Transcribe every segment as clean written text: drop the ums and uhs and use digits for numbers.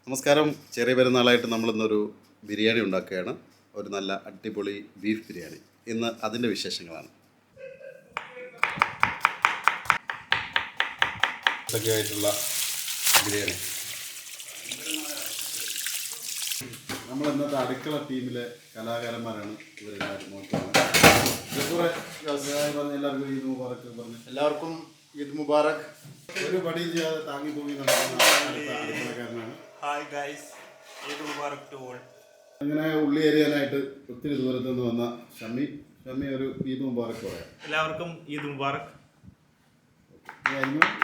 നമസ്കാരം. ചെറിയ പെരുന്നാളായിട്ട് നമ്മളിന്നൊരു ബിരിയാണി ഉണ്ടാക്കുകയാണ്. ഒരു നല്ല അടിപൊളി ബീഫ് ബിരിയാണി. ഇന്ന് അതിൻ്റെ വിശേഷങ്ങളാണ്. ആയിട്ടുള്ള ബിരിയാണി നമ്മൾ ഇന്നത്തെ അടുക്കള ടീമിലെ കലാകാരന്മാരാണ് ഇവരെല്ലാവരും നോക്കുന്നത്. എല്ലാവർക്കും ഈദ് മുബാറക്ക് പറഞ്ഞു. എല്ലാവർക്കും ഈദ് മുബാറക്. ഒരു പടിയും ചെയ്യാതെ താങ്ങി തൂങ്ങി നടക്കുന്ന അടുക്കളക്കാരനാണ്. ഹായ് ഗൈസ്, ഈദ് മുബാറക് ടു ഓൾ. അങ്ങനെ ഉള്ളി എരിയാനായിട്ട് ഒത്തിരി ദൂരത്തു നിന്ന് വന്ന ഷമ്മി ഒരു ഈദ് മുബാറക്ക് പറയാം. എല്ലാവർക്കും ഈദ് മുബാറക്.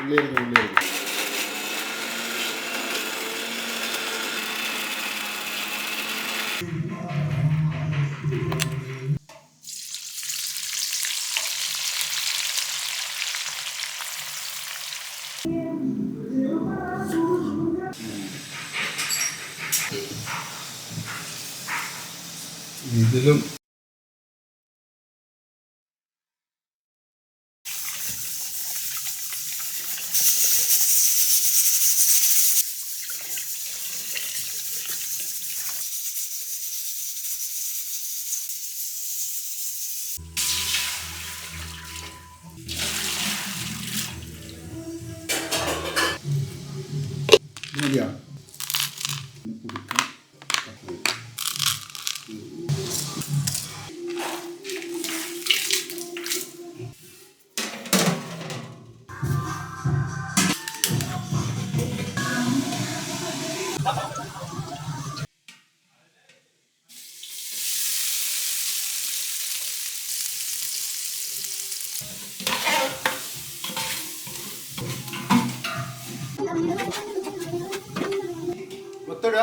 ഉള്ളി എരിഞ്ഞു ഇതിലും മതിയാ. ഒത്തിടുക.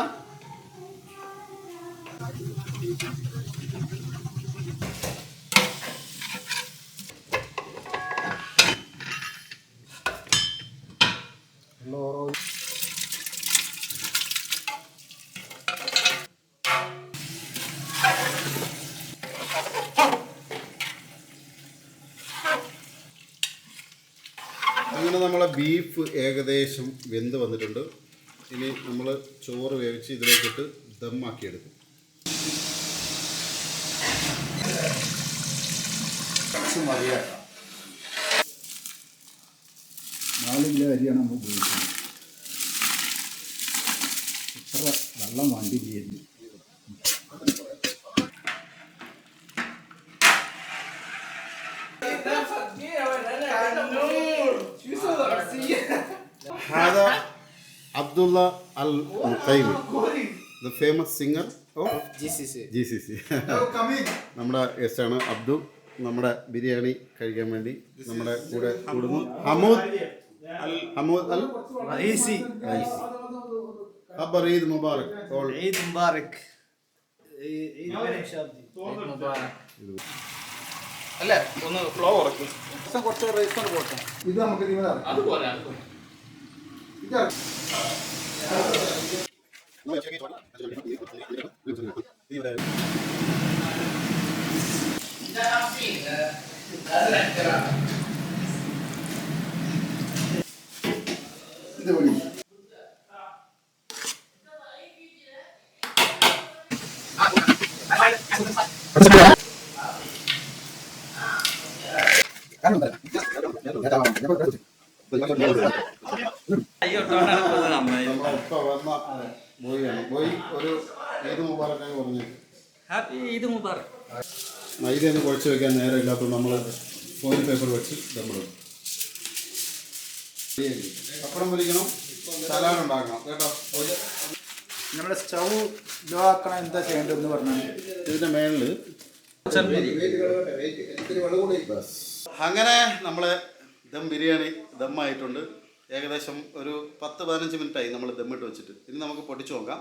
അങ്ങനെ നമ്മളെ ബീഫ് ഏകദേശം വെന്ത് വന്നിട്ടുണ്ട്. ഇനി നമ്മൾ ചോറ് വേവിച്ച് ഇതിലേക്കിട്ട് ദമ്മാക്കിയെടുക്കും. മതിയാക്കാം. 4 കിലോ അരിയാണ് നമ്മൾ ഉപയോഗിക്കുന്നത്. ഇത്ര വെള്ളം വേണ്ടി ചെയ്യുന്നു. هذا عبد الله القيمي, the famous singer of GCC. നമ്മുടെ ഗസ്റ്റാണ് അബ്ദു. നമ്മുടെ ബിരിയാണി കഴിക്കാൻ വേണ്ടി നമ്മുടെ കൂടെ കൂടുന്നു ഹമൂദ് അൽ റഈസി. ഖബർ ഈദ് മുബാറക്. ഈദ് മുബാറക്. ഈദ് മുബാറക്. അല്ല, ഒന്ന് ഫ്ലോ കുറയ്ക്കും. കുറച്ച് റൈസ് പോട്ടെ. ഇത് നമുക്ക് അതുപോലെ ഇത് മതി. ഹാപ്പി ഈദ് മുബാറക്. മൈദയൊന്നും കുഴച്ച് വെക്കാൻ നേരം ഇല്ലാത്തതുകൊണ്ട് നമ്മൾ ഫോയിൽ പേപ്പർ വെച്ച് ദമ്മിടും. പപ്പടം പൊരിക്കണം, സലാഡ് ഉണ്ടാക്കണം കേട്ടോ. നമ്മുടെ സ്റ്റൗ ലോ ആക്കണം. എന്താ ചെയ്യേണ്ടതെന്ന് പറഞ്ഞാൽ ഇതിൻ്റെ മേളിൽ അങ്ങനെ നമ്മളെ ദം ബിരിയാണി ദമ്മായിട്ടുണ്ട്. ഏകദേശം ഒരു 10-15 മിനിറ്റായി നമ്മൾ ദമ്മിട്ട് വെച്ചിട്ട്. ഇനി നമുക്ക് പൊട്ടിച്ചു നോക്കാം.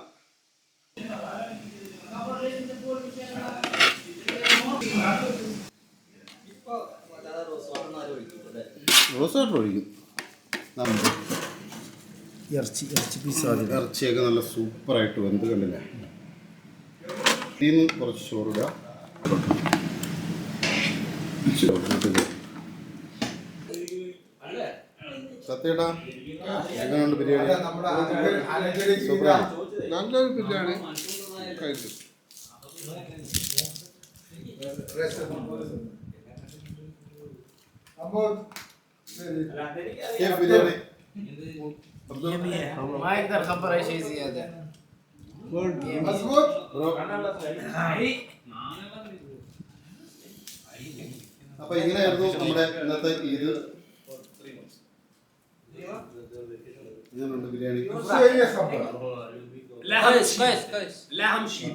റോസ് വാട്ടർ ഒഴിക്കും. ഇറച്ചിയൊക്കെ നല്ല സൂപ്പറായിട്ട് വെന്ത് കണ്ടില്ലേ. ഇതിൽ നിന്ന് കുറച്ച് ചോറിടുക. സത്യേട്ടാ എങ്ങനെയുണ്ട് ബിരിയാണി? സൂപ്പറാണ്. നല്ലൊരു ബിരിയാണി കഴിക്കും. كيف بيرياني؟ ما يقدر يخبر اي شيء زياده. مظبوط؟ അപ്പൊ ഇങ്ങനെയായിരുന്നു നമ്മുടെ ഇന്നത്തെ ഈദ്. ഇങ്ങനെയുണ്ട് ബിരിയാണി. كويس كويس كويس. لا اهم شيء